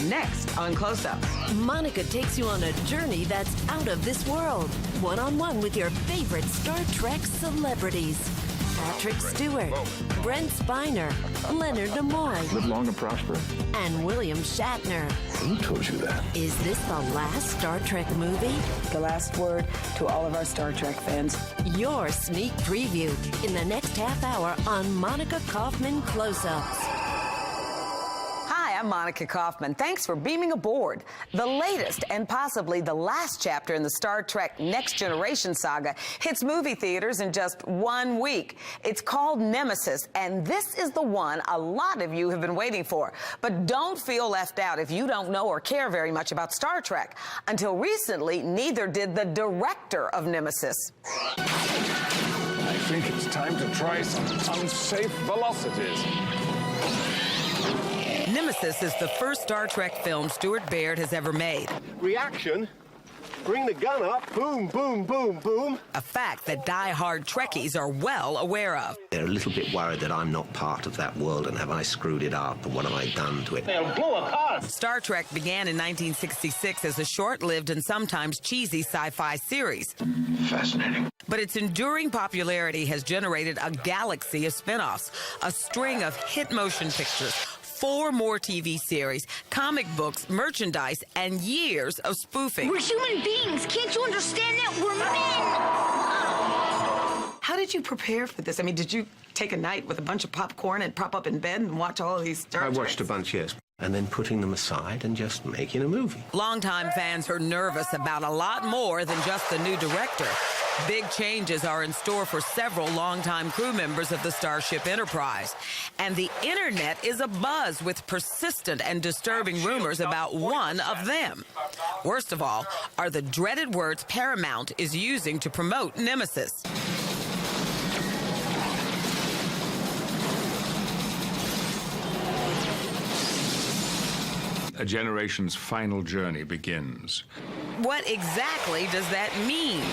Next on Close Up. Monica takes you on a journey that's out of this world. One-on-one with your favorite Star Trek celebrities. Patrick Stewart, Brent Spiner, Leonard Nimoy. Live long and prosper. And William Shatner. Who told you that? Is this the last Star Trek movie? The last word to all of our Star Trek fans. Your sneak preview in the next half hour on Monica Kaufman Close-Ups. Hi, I'm Monica Kaufman. Thanks for beaming aboard. The latest and possibly the last chapter in the Star Trek Next Generation saga hits movie theaters in just 1 week. It's called Nemesis, and this is the one a lot of you have been waiting for. But don't feel left out if you don't know or care very much about Star Trek. Until recently, neither did the director of Nemesis. I think it's time to try some unsafe velocities. Nemesis is the first Star Trek film Stuart Baird has ever made. Reaction. Bring the gun up. Boom, boom, boom, boom. A fact that die-hard Trekkies are well aware of. They're a little bit worried that I'm not part of that world and have I screwed it up and what have I done to it? They'll blow apart. Star Trek began in 1966 as a short-lived and sometimes cheesy sci-fi series. Fascinating. But its enduring popularity has generated a galaxy of spin-offs, a string of hit motion pictures, 4 more TV series, comic books, merchandise, and years of spoofing. We're human beings. Can't you understand that? We're men. How did you prepare for this? I mean, did you take a night with a bunch of popcorn and prop up in bed and watch all of these Star Treks? I watched a bunch, yes. And then putting them aside and just making a movie. Longtime fans are nervous about a lot more than just the new director. Big changes are in store for several longtime crew members of the Starship Enterprise. And the internet is abuzz with persistent and disturbing rumors about one of them. Worst of all are the dreaded words Paramount is using to promote Nemesis. A generation's final journey begins. What exactly does that mean?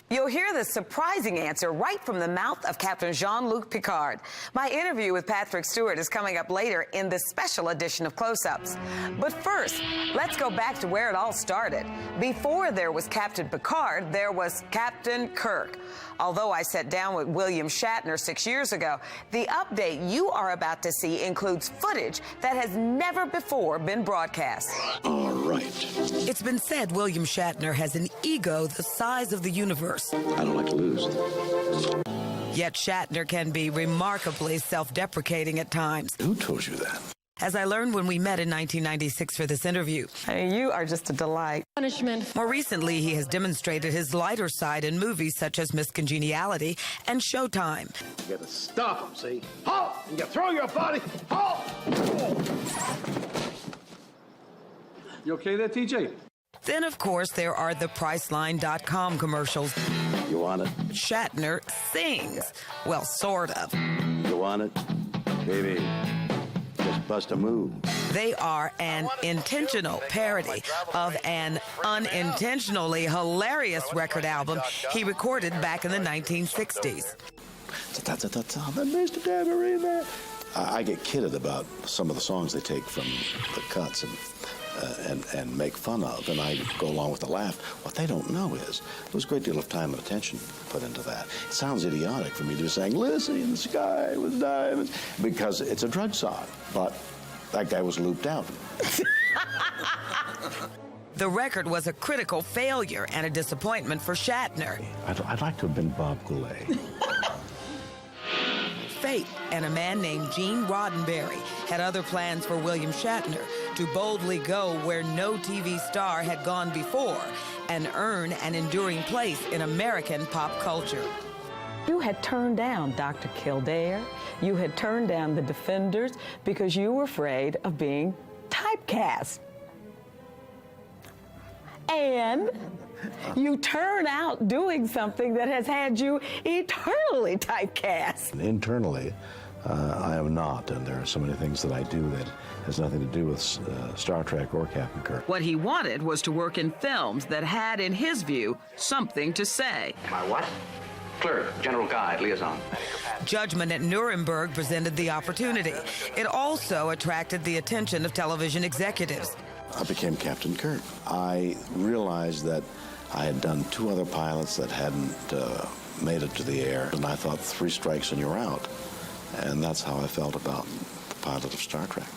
You'll hear the surprising answer right from the mouth of Captain Jean-Luc Picard. My interview with Patrick Stewart is coming up later in this special edition of Close-Ups. But first, let's go back to where it all started. Before there was Captain Picard, there was Captain Kirk. Although I sat down with William Shatner 6 years ago, the update you are about to see includes footage that has never before been broadcast. All right. It's been said William Shatner has an ego the size of the universe. I don't like to lose. Yet Shatner can be remarkably self-deprecating at times. Who told you that? As I learned when we met in 1996 for this interview. You are just a delight. Punishment. More recently, he has demonstrated his lighter side in movies such as Miss Congeniality and Showtime. You gotta stop them, see? Halt! And you throw your body. Halt! You okay there, TJ? Then, of course, there are the Priceline.com commercials. You want it? Shatner sings. Well, sort of. You want it? Baby, just bust a move. They are an intentional parody of an unintentionally hilarious record album he recorded back in the 1960s. Mr. Tambourine. I get kidded about some of the songs they take from the cuts and make fun of, and I go along with the laugh. What they don't know is there was a great deal of time and attention put into that. It sounds idiotic for me to be saying, "Listen in the sky with diamonds," because it's a drug song, but that guy was looped out. The record was a critical failure and a disappointment for Shatner. I'd like to have been Bob Goulet. Fate and a man named Gene Roddenberry had other plans for William Shatner to boldly go where no TV star had gone before and earn an enduring place in American pop culture. You had turned down Dr. Kildare. You had turned down The Defenders because you were afraid of being typecast. And you turn out doing something that has had you eternally typecast. Internally, I am not, and there are so many things that I do that has nothing to do with Star Trek or Captain Kirk. What he wanted was to work in films that had, in his view, something to say. My what? Clerk, general guide, liaison. Judgment at Nuremberg presented the opportunity. It also attracted the attention of television executives. I became Captain Kirk. I realized that I had done 2 other pilots that hadn't made it to the air, and I thought 3 strikes and you're out. And that's how I felt about the pilot of Star Trek.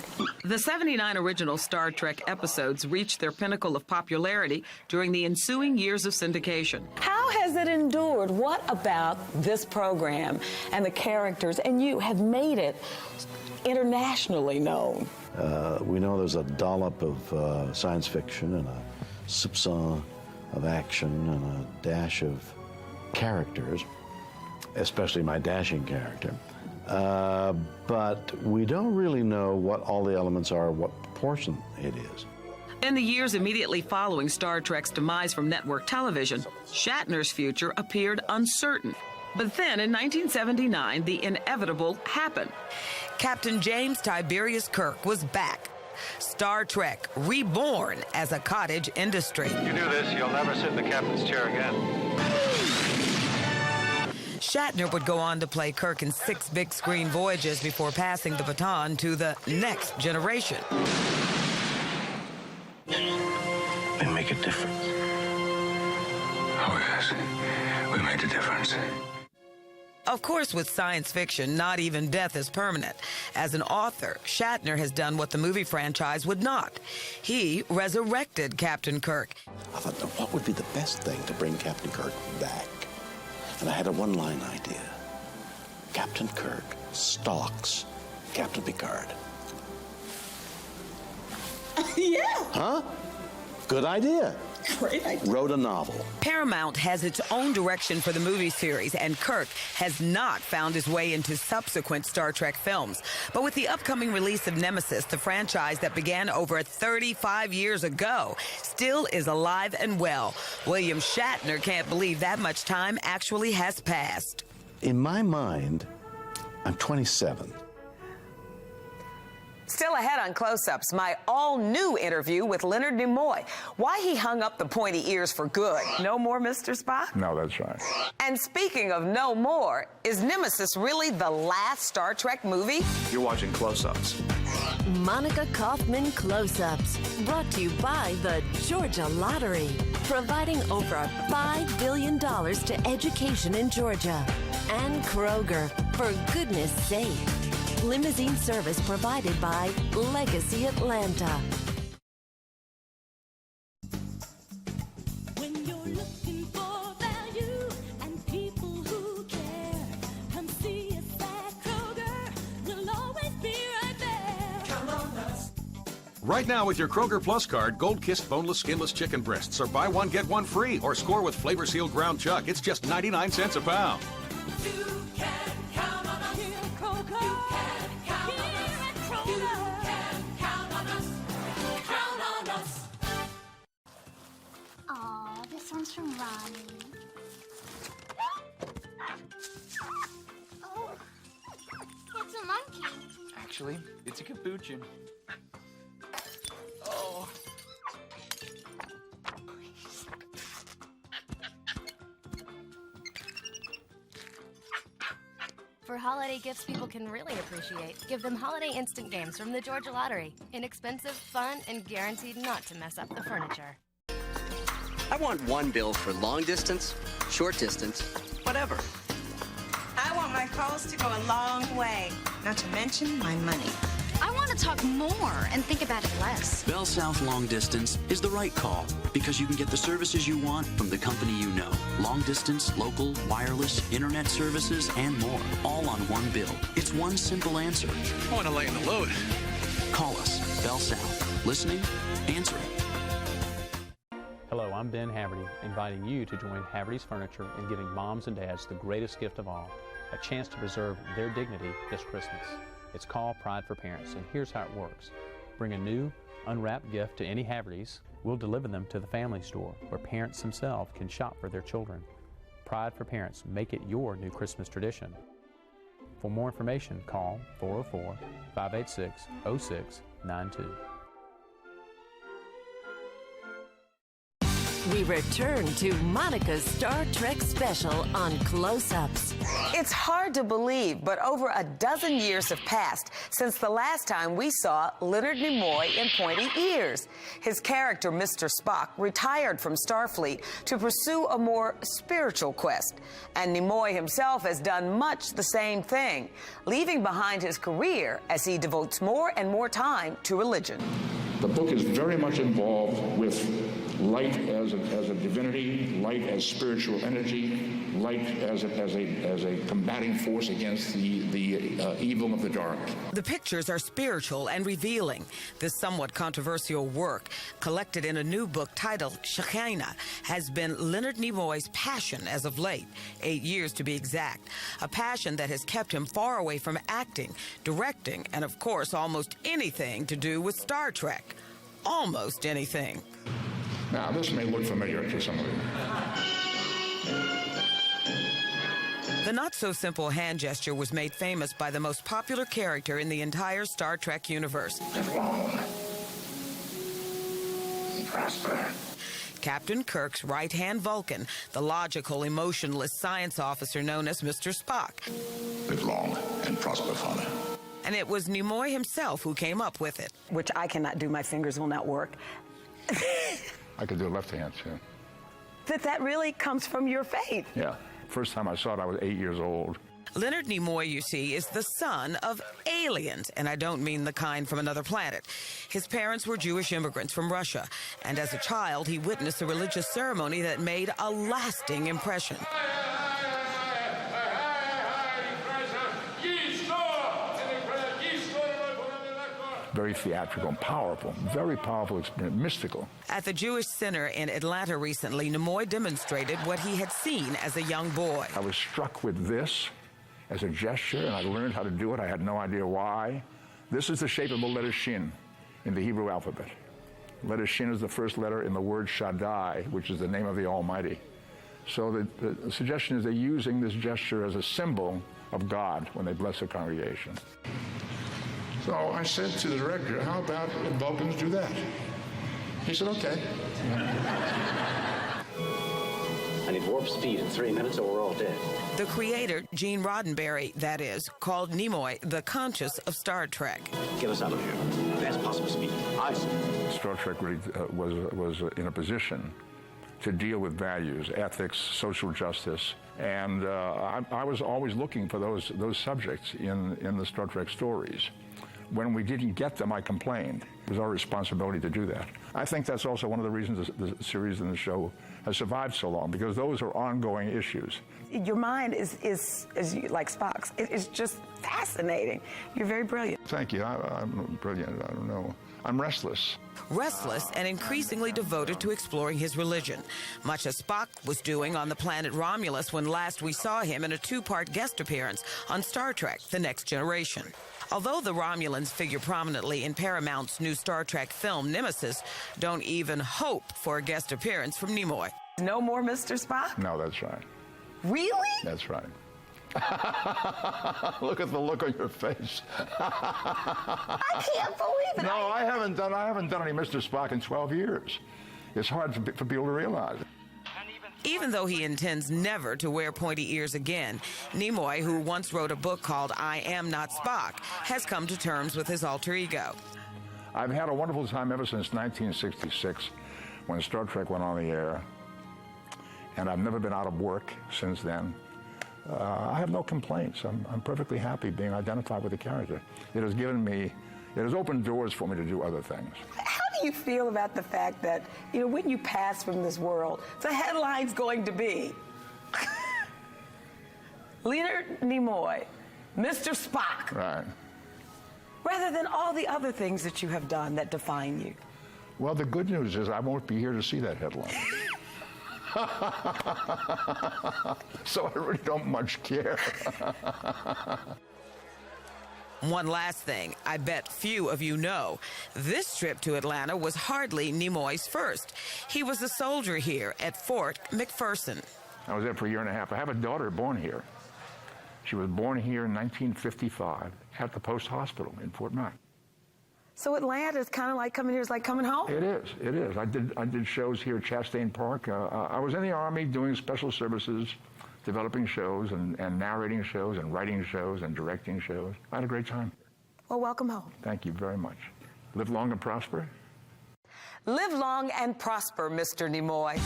The 79 original Star Trek episodes reached their pinnacle of popularity during the ensuing years of syndication. How has it endured? What about this program and the characters and you have made it internationally known? We know there's a dollop of science fiction and a soupçon of action and a dash of characters, especially my dashing character. But we don't really know what all the elements are, what proportion it is. In the years immediately following Star Trek's demise from network television, Shatner's future appeared uncertain. But then in 1979, the inevitable happened. Captain James Tiberius Kirk was back. Star Trek reborn as a cottage industry. You do this, you'll never sit in the captain's chair again. Shatner would go on to play Kirk in 6 big screen voyages before passing the baton to the Next Generation. We make a difference. Oh, yes. We made a difference. Of course, with science fiction, not even death is permanent. As an author, Shatner has done what the movie franchise would not. He resurrected Captain Kirk. I thought, now, what would be the best thing to bring Captain Kirk back? And I had a one-line idea. Captain Kirk stalks Captain Picard. Yeah. Huh? Good idea. Great idea. Wrote a novel. Paramount has its own direction for the movie series, and Kirk has not found his way into subsequent Star Trek films. But with the upcoming release of Nemesis, the franchise that began over 35 years ago still is alive and well. William Shatner can't believe that much time actually has passed. In my mind, I'm 27. Still ahead on Close-Ups, my all-new interview with Leonard Nimoy. Why he hung up the pointy ears for good. No more Mr. Spock? No, that's right. And speaking of no more, is Nemesis really the last Star Trek movie? You're watching Close-Ups. Monica Kaufman Close-Ups, brought to you by the Georgia Lottery, providing over $5 billion to education in Georgia. And Kroger, for goodness sake. Limousine service provided by Legacy Atlanta. When you're looking for value and people who care, come see us at Kroger. We'll always be right there. Come on us. Right now with your Kroger Plus card, gold-kissed boneless, skinless chicken breasts are buy one, get one free, or score with flavor-sealed ground chuck. It's just 99 cents a pound. You can count on us. Here at Kroger. You can count on us. You can count on us. Count on us. Aw, this one's from Ronnie. Oh, it's a monkey. Actually, it's a capuchin. Oh. For holiday gifts people can really appreciate, give them Holiday Instant Games from the Georgia Lottery. Inexpensive, fun, and guaranteed not to mess up the furniture. I want one bill for long distance, short distance, whatever. I want my calls to go a long way, not to mention my money. I want to talk more and think about it less. Bell South Long Distance is the right call because you can get the services you want from the company you know. Long distance, local, wireless, internet services, and more, all on one bill. It's one simple answer. I want to lighten the load. Call us, Bell South. Listening, answering. Hello, I'm Ben Haverty, inviting you to join Haverty's Furniture in giving moms and dads the greatest gift of all, a chance to preserve their dignity this Christmas. It's called Pride for Parents, and here's how it works. Bring a new, unwrapped gift to any Haverty's. We'll deliver them to the family store, where parents themselves can shop for their children. Pride for Parents. Make it your new Christmas tradition. For more information, call 404-586-0692. We return to Monica's Star Trek special on Close-Ups. It's hard to believe, but over a dozen years have passed since the last time we saw Leonard Nimoy in pointy ears. His character, Mr. Spock, retired from Starfleet to pursue a more spiritual quest. And Nimoy himself has done much the same thing, leaving behind his career as he devotes more and more time to religion. The book is very much involved with light as a divinity, light as spiritual energy, light as a combating force against the evil of the dark. The pictures are spiritual and revealing. This somewhat controversial work, collected in a new book titled Shatner, has been Leonard Nimoy's passion as of late, 8 years to be exact. A passion that has kept him far away from acting, directing, and of course almost anything to do with Star Trek. Almost anything. Now, this may look familiar to some of you. The not-so-simple hand gesture was made famous by the most popular character in the entire Star Trek universe. Live long and prosper. Captain Kirk's right-hand Vulcan, the logical, emotionless science officer known as Mr. Spock. Live long and prosper, Father. And it was Nimoy himself who came up with it. Which I cannot do. My fingers will not work. I could do a left hand, too. That really comes from your faith. Yeah. First time I saw it, I was 8 years old. Leonard Nimoy, you see, is the son of aliens, and I don't mean the kind from another planet. His parents were Jewish immigrants from Russia, and as a child, he witnessed a religious ceremony that made a lasting impression. Very theatrical and powerful, very powerful experience, mystical. At the Jewish Center in Atlanta recently, Nimoy demonstrated what he had seen as a young boy. I was struck with this as a gesture, and I learned how to do it. I had no idea why. This is the shape of the letter Shin in the Hebrew alphabet. Letter Shin is the first letter in the word Shaddai, which is the name of the Almighty. So the suggestion is they're using this gesture as a symbol of God when they bless a congregation. So I said to the director, how about the Vulcans do that? He said, okay. I need warp speed in 3 minutes or we're all dead. The creator, Gene Roddenberry, that is, called Nimoy the conscious of Star Trek. Get us out of here. Fast possible speed. Ice. Star Trek really was in a position to deal with values, ethics, social justice, and I was always looking for those subjects in the Star Trek stories. When we didn't get them, I complained. It was our responsibility to do that. I think that's also one of the reasons the series and the show has survived so long, because those are ongoing issues. Your mind is like Spock's. It's just fascinating. You're very brilliant. Thank you. I'm brilliant. I don't know. I'm restless. Restless and increasingly devoted to exploring his religion, much as Spock was doing on the planet Romulus when last we saw him in a two-part guest appearance on Star Trek: The Next Generation. Although the Romulans figure prominently in Paramount's new Star Trek film Nemesis, don't even hope for a guest appearance from Nimoy. No more Mr. Spock? No, that's right. Really? That's right. Look at the look on your face. I can't believe it. No, I haven't done any Mr. Spock in 12 years. It's hard for people to realize it. Even though he intends never to wear pointy ears again, Nimoy, who once wrote a book called I Am Not Spock, has come to terms with his alter ego. I've had a wonderful time ever since 1966, when Star Trek went on the air, and I've never been out of work since then. I have no complaints. I'm perfectly happy being identified with the character. It has opened doors for me to do other things. How do you feel about the fact that, when you pass from this world, the headline's going to be Leonard Nimoy, Mr. Spock. Right. Rather than all the other things that you have done that define you. Well, the good news is I won't be here to see that headline. So I really don't much care. One last thing, I bet few of you know. This trip to Atlanta was hardly Nimoy's first. He was a soldier here at Fort McPherson. I was there for a year and a half. I have a daughter born here. She was born here in 1955 at the post hospital in Fort Mac. So Atlanta is kind of like coming here, is like coming home. It is. It is. I did shows here at Chastain Park. I was in the Army doing special services, developing shows and narrating shows and writing shows and directing shows. I had a great time. Well, welcome home. Thank you very much. Live long and prosper. Live long and prosper, Mr. Nimoy.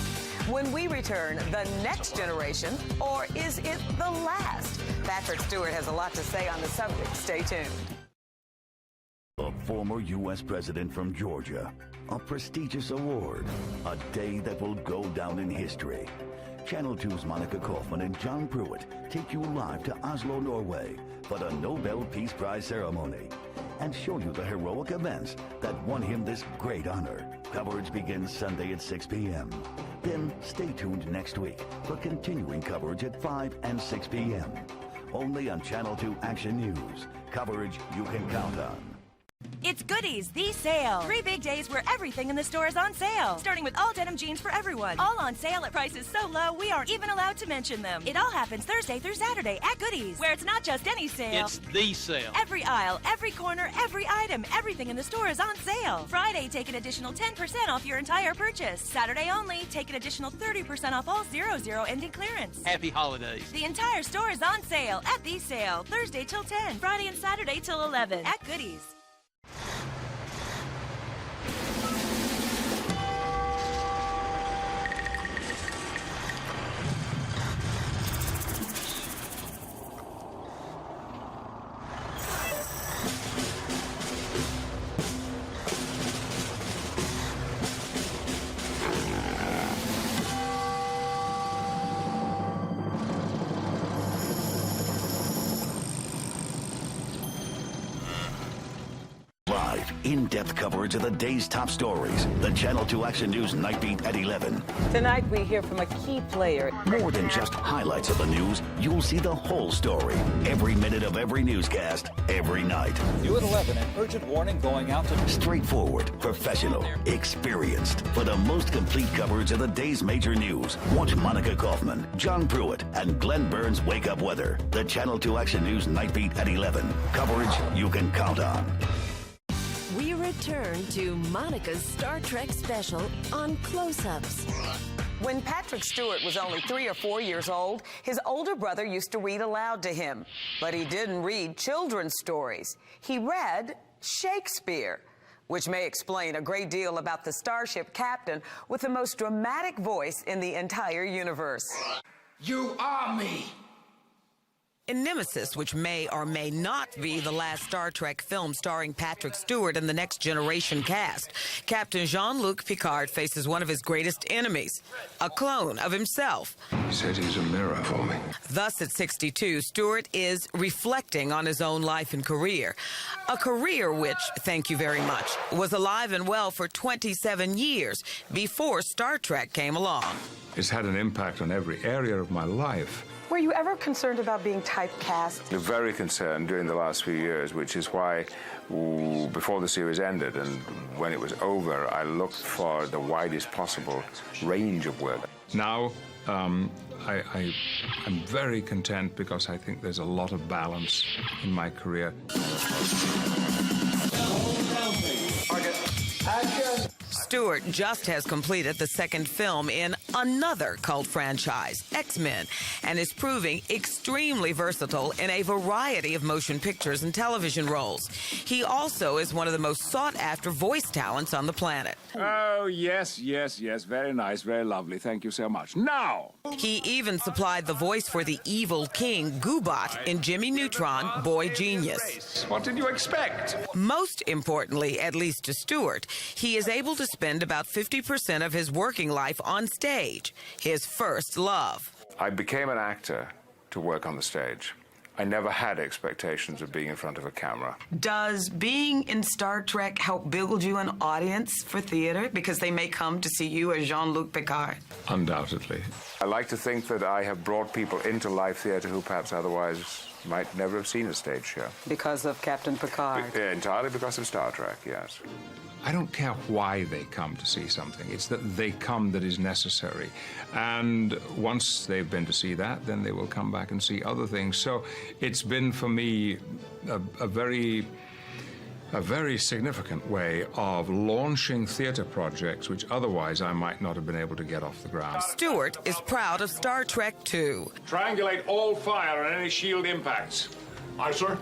When we return, the next generation, or is it the last? Patrick Stewart has a lot to say on the subject. Stay tuned. A former U.S. president from Georgia, a prestigious award, a day that will go down in history. Channel 2's Monica Kaufman and John Pruitt take you live to Oslo, Norway for the Nobel Peace Prize ceremony and show you the heroic events that won him this great honor. Coverage begins Sunday at 6 p.m. Then stay tuned next week for continuing coverage at 5 and 6 p.m. Only on Channel 2 Action News. Coverage you can count on. It's Goodies, the sale. 3 big days where everything in the store is on sale. Starting with all denim jeans for everyone. All on sale at prices so low, we aren't even allowed to mention them. It all happens Thursday through Saturday at Goodies, where it's not just any sale. It's the sale. Every aisle, every corner, every item, everything in the store is on sale. Friday, take an additional 10% off your entire purchase. Saturday only, take an additional 30% off all 00 ending clearance. Happy holidays. The entire store is on sale at the sale. Thursday till 10, Friday and Saturday till 11 at Goodies. In-depth coverage of the day's top stories. The Channel 2 Action News Night Beat at 11. Tonight we hear from a key player. More than just highlights of the news, you'll see the whole story. Every minute of every newscast, every night. New at 11, an urgent warning going out to... Straightforward, professional, experienced. For the most complete coverage of the day's major news, watch Monica Kaufman, John Pruitt, and Glenn Burns' Wake Up Weather. The Channel 2 Action News Night Beat at 11. Coverage you can count on. We return to Monica's Star Trek special on Close-Ups. When Patrick Stewart was only 3 or 4 years old, his older brother used to read aloud to him. But he didn't read children's stories. He read Shakespeare, which may explain a great deal about the starship captain with the most dramatic voice in the entire universe. You are me. In Nemesis, which may or may not be the last Star Trek film starring Patrick Stewart and the Next Generation cast, Captain Jean-Luc Picard faces one of his greatest enemies, a clone of himself. He said he's a mirror for me. Thus, at 62, Stewart is reflecting on his own life and career. A career which, thank you very much, was alive and well for 27 years before Star Trek came along. It's had an impact on every area of my life. Were you ever concerned about being typecast? Very concerned during the last few years, which is why before the series ended and when it was over, I looked for the widest possible range of work. Now, I'm very content because I think there's a lot of balance in my career. Action. Stewart just has completed the second film in another cult franchise, X-Men, and is proving extremely versatile in a variety of motion pictures and television roles. He also is one of the most sought-after voice talents on the planet. Oh, yes. Very nice, very lovely. Thank you so much. Now! He even supplied the voice for the evil king, Goobot, in Jimmy Neutron, Boy Genius. What did you expect? Most importantly, at least to Stewart, he is able to spend about 50% of his working life on stage, his first love. I became an actor to work on the stage. I never had expectations of being in front of a camera. Does being in Star Trek help build you an audience for theater? Because they may come to see you as Jean-Luc Picard. Undoubtedly. I like to think that I have brought people into live theater who perhaps otherwise might never have seen a stage show. Because of Captain Picard? Entirely because of Star Trek, yes. I don't care why they come to see something. It's that they come that is necessary. And once they've been to see that, then they will come back and see other things. So it's been, for me, a very a very significant way of launching theater projects which otherwise I might not have been able to get off the ground. Stewart is proud of Star Trek II. Triangulate all fire on any shield impacts. Aye, sir.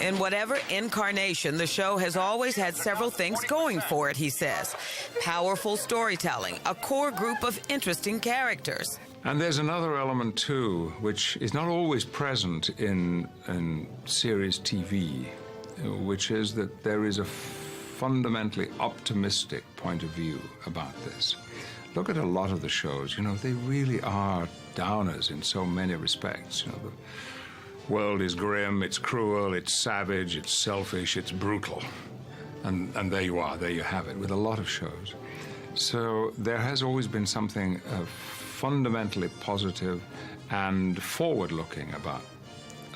In whatever incarnation, the show has always had several things going for it, he says. Powerful storytelling, a core group of interesting characters. And there's another element, too, which is not always present in series TV, which is that there is a fundamentally optimistic point of view about this. Look at a lot of the shows, you know, they really are downers in so many respects. You know, the world is grim, it's cruel, it's savage, it's selfish, it's brutal. And there you are, there you have it, with a lot of shows. So there has always been something fundamentally positive and forward-looking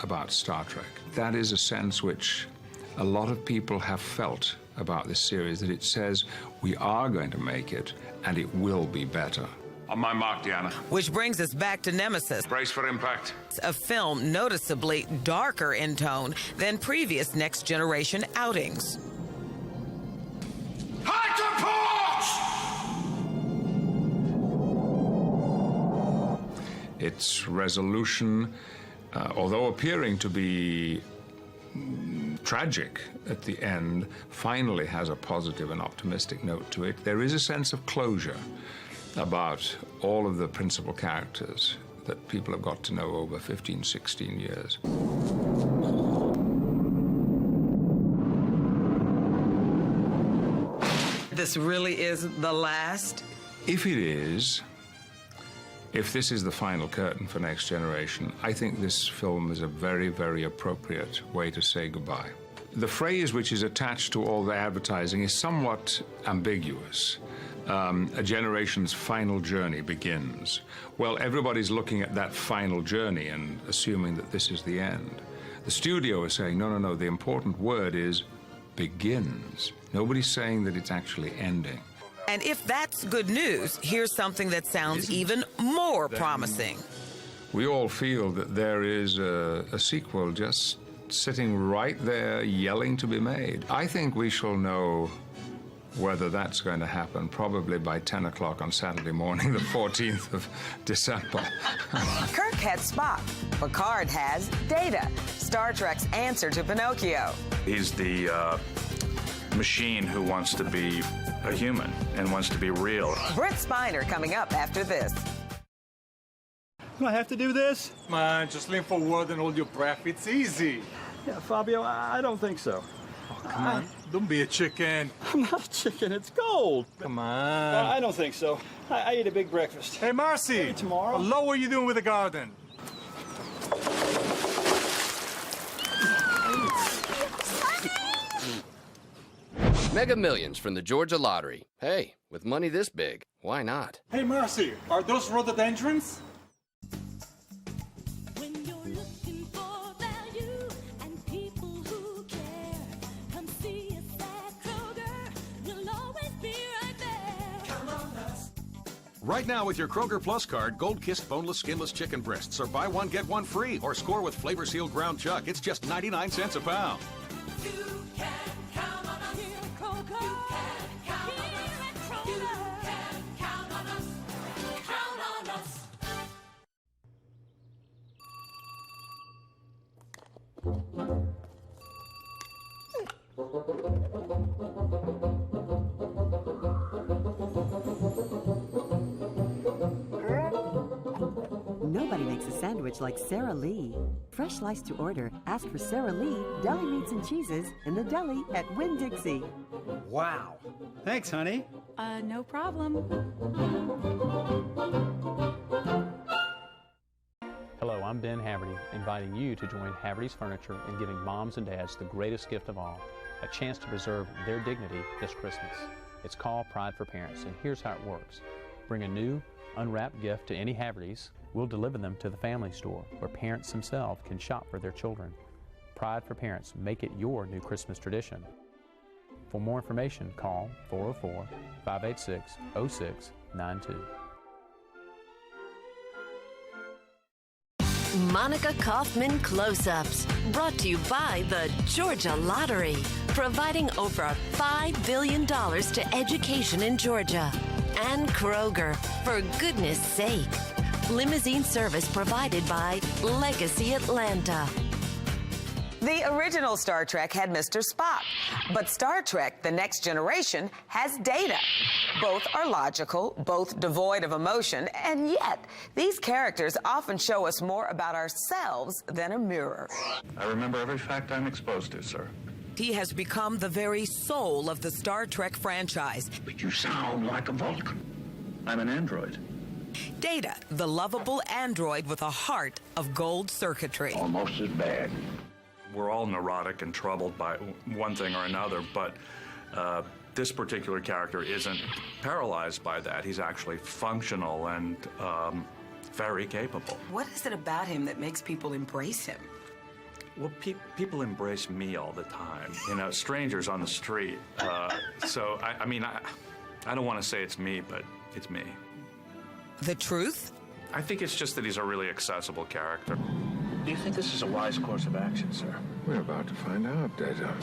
about Star Trek. That is a sense which a lot of people have felt about this series, that it says we are going to make it and it will be better. On my mark, Deanna. Which brings us back to Nemesis. Brace for impact. A film noticeably darker in tone than previous Next Generation outings. Its resolution, although appearing to be tragic at the end, finally has a positive and optimistic note to it. There is a sense of closure about all of the principal characters that people have got to know over 15, 16 years. This really is the last? If it is, if this is the final curtain for Next Generation, I think this film is a very, very appropriate way to say goodbye. The phrase which is attached to all the advertising is somewhat ambiguous. A generation's final journey begins. Well, everybody's looking at that final journey and assuming that this is the end. The studio is saying, no, no, no, the important word is begins. Nobody's saying that it's actually ending. And if that's good news, here's something that sounds even more promising. We all feel that there is a sequel just sitting right there yelling to be made. I think we shall know whether that's going to happen probably by 10 o'clock on Saturday morning, the 14th of December. Kirk had Spock. Picard has Data, Star Trek's answer to Pinocchio. He's the machine who wants to be a human and wants to be real. Brent Spiner coming up after this. Do I have to do this? Come on, just lean forward and hold your breath. It's easy. Yeah, Fabio, I don't think so. Oh, come on. Don't be a chicken. I'm not a chicken. It's gold. Come on. I don't think so. I ate a big breakfast. Hey, Marcy. Maybe tomorrow. Hello, what are you doing with the garden? Mega Millions from the Georgia Lottery. Hey, with money this big, why not? Hey, Marcy, are those rhododendrons? Right now with your Kroger Plus card, gold-kissed boneless, skinless chicken breasts are buy one, get one free, or score with flavor-sealed ground chuck. It's just 99 cents a pound. You can count on us. Here at Kroger. You can count on us. You can count on us. Count on us. Nobody makes a sandwich like Sara Lee. Fresh slice to order. Ask for Sara Lee, deli meats and cheeses in the deli at Winn-Dixie. Wow. Thanks, honey. No problem. Hello, I'm Ben Haverty, inviting you to join Haverty's Furniture in giving moms and dads the greatest gift of all, a chance to preserve their dignity this Christmas. It's called Pride for Parents, and here's how it works. Bring a new, unwrapped gift to any Haverty's. We'll deliver them to the family store, where parents themselves can shop for their children. Pride for Parents. Make it your new Christmas tradition. For more information, call 404-586-0692. Monica Kaufman Close-Ups, brought to you by the Georgia Lottery, providing over $5 billion to education in Georgia. And Kroger, for goodness sake. Limousine service provided by Legacy Atlanta. The original Star Trek had Mr. Spock, but Star Trek: The Next Generation has Data. Both are logical, both devoid of emotion, and yet these characters often show us more about ourselves than a mirror. I remember every fact I'm exposed to, sir. He has become the very soul of the Star Trek franchise. But you sound like a Vulcan. I'm an android. Data, the lovable android with a heart of gold circuitry. Almost as bad. We're all neurotic and troubled by one thing or another, but this particular character isn't paralyzed by that. He's actually functional and very capable. What is it about him that makes people embrace him? Well, people embrace me all the time, strangers on the street. So, I don't want to say it's me, but it's me. The truth? I think it's just that he's a really accessible character. Do you think this is a wise course of action, sir? We're about to find out, Data.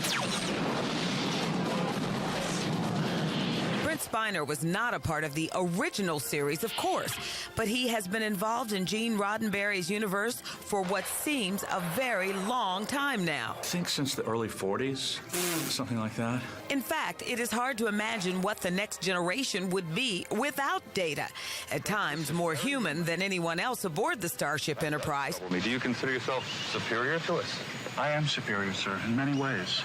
Brent Spiner was not a part of the original series, of course, but he has been involved in Gene Roddenberry's universe for what seems a very long time now. I think since the early 40s, something like that. In fact, it is hard to imagine what the next generation would be without Data, at times more human than anyone else aboard the Starship Enterprise. Do you consider yourself superior to us? I am superior, sir, in many ways.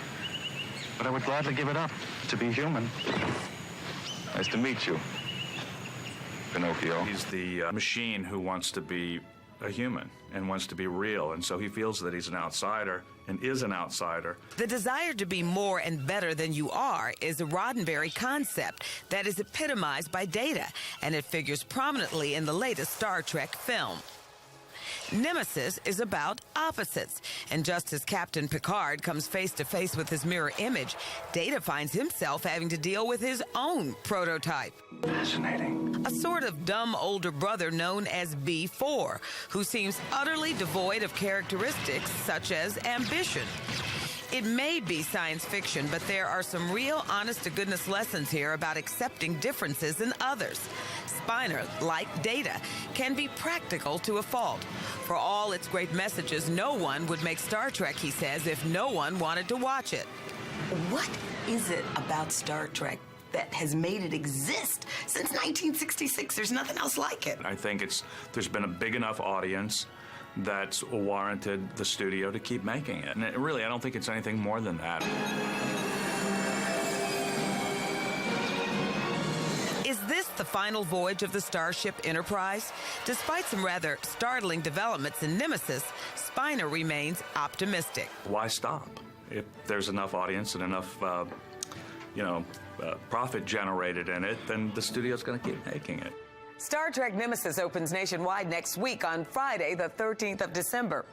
But I would gladly give it up to be human. Nice to meet you, Pinocchio. He's the machine who wants to be a human and wants to be real, and so he feels that he's an outsider and is an outsider. The desire to be more and better than you are is a Roddenberry concept that is epitomized by Data, and it figures prominently in the latest Star Trek film. Nemesis is about opposites, and just as Captain Picard comes face to face with his mirror image, Data finds himself having to deal with his own prototype. Fascinating. A sort of dumb older brother known as B4, who seems utterly devoid of characteristics such as ambition. It may be science fiction, but there are some real honest-to-goodness lessons here about accepting differences in others. Spiner, like Data, can be practical to a fault. For all its great messages, no one would make Star Trek, he says, if no one wanted to watch it. What is it about Star Trek that has made it exist since 1966? There's nothing else like it. I think there's been a big enough audience that's warranted the studio to keep making it. And I don't think it's anything more than that. Is this the final voyage of the Starship Enterprise? Despite some rather startling developments in Nemesis, Spiner remains optimistic. Why stop? If there's enough audience and enough, profit generated in it, then the studio's going to keep making it. Star Trek Nemesis opens nationwide next week on Friday, the 13th of December.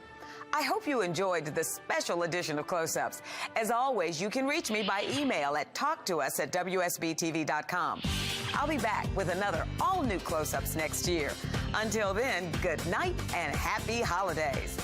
I hope you enjoyed this special edition of Close-Ups. As always, you can reach me by email at talktous@wsbtv.com. I'll be back with another all-new Close-Ups next year. Until then, good night and happy holidays.